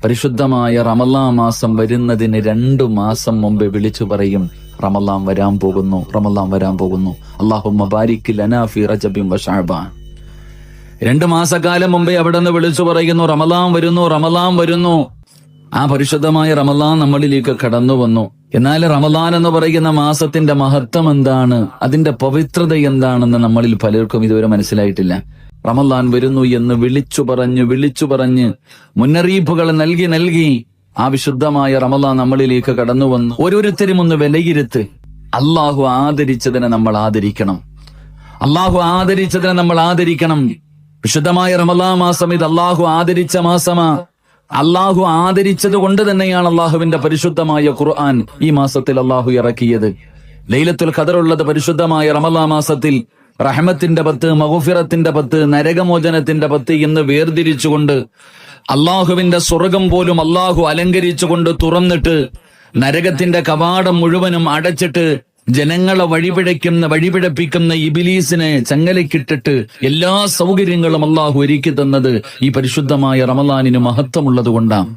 പരിശുദ്ധമായ റമളാൻ മാസം വരുന്നതിന് 2 മാസം മുമ്പ് വിളിച്ചു പറയും, റമളാൻ വരാൻ പോകുന്നു, റമളാൻ വരാൻ പോകുന്നു. അല്ലാഹുമ്മ ബാരിക് ലനാ ഫീ റജബിൻ വ ശഅബാൻ. 2 മാസക്കാലം മുമ്പേ അവിടെ നിന്ന് വിളിച്ചു പറയുന്നു, റമളാൻ വരുന്നു, റമളാൻ വരുന്നു. ആ പരിശുദ്ധമായ റമളാൻ നമ്മളിലേക്ക് കടന്നു വന്നു. എന്നാൽ റമളാൻ എന്ന് പറയുന്ന മാസത്തിന്റെ മഹത്വം എന്താണ്, അതിന്റെ പവിത്രത എന്താണെന്ന് നമ്മളിൽ പലർക്കും ഇതുവരെ മനസ്സിലായിട്ടില്ല. റമളാൻ വരുന്നു എന്ന് വിളിച്ചു പറഞ്ഞ് മുന്നറിയിപ്പുകൾ നൽകി ആ വിശുദ്ധമായ റമളാൻ നമ്മളിലേക്ക് കടന്നു വന്നു. ഓരോരുത്തരും ഒന്ന് വിലയിരുത്ത്. അള്ളാഹു ആദരിച്ചതിനെ നമ്മൾ ആദരിക്കണം. അള്ളാഹു ആദരിച്ചതിനെ നമ്മൾ ആദരിക്കണം. വിശുദ്ധമായ റമളാൻ മാസം ഇത് അള്ളാഹു ആദരിച്ച മാസമാ. അള്ളാഹു ആദരിച്ചത് കൊണ്ട് തന്നെയാണ് അള്ളാഹുവിന്റെ പരിശുദ്ധമായ ഖുർആൻ ഈ മാസത്തിൽ അള്ളാഹു ഇറക്കിയത്. ലൈലത്തുൽ ഖദറുള്ളത് പരിശുദ്ധമായ റമളാൻ മാസത്തിൽ. റഹ്മത്തിന്റെ 10, മഗ്ഫിറത്തിന്റെ 10, നരകമോചനത്തിന്റെ 10 എന്ന് വേർതിരിച്ചുകൊണ്ട് അള്ളാഹുവിന്റെ സ്വർഗം പോലും അള്ളാഹു അലങ്കരിച്ചുകൊണ്ട് തുറന്നിട്ട് നരകത്തിന്റെ കവാടം മുഴുവനും അടച്ചിട്ട് ജനങ്ങളെ വഴിപിഴപ്പിക്കുന്ന ഇബിലീസിനെ ചങ്ങലക്കിട്ടിട്ട് എല്ലാ സൗകര്യങ്ങളും അള്ളാഹു ഒരുക്കി തന്നത് ഈ പരിശുദ്ധമായ റമളാനിന് മഹത്വമുള്ളത് കൊണ്ടാണ്.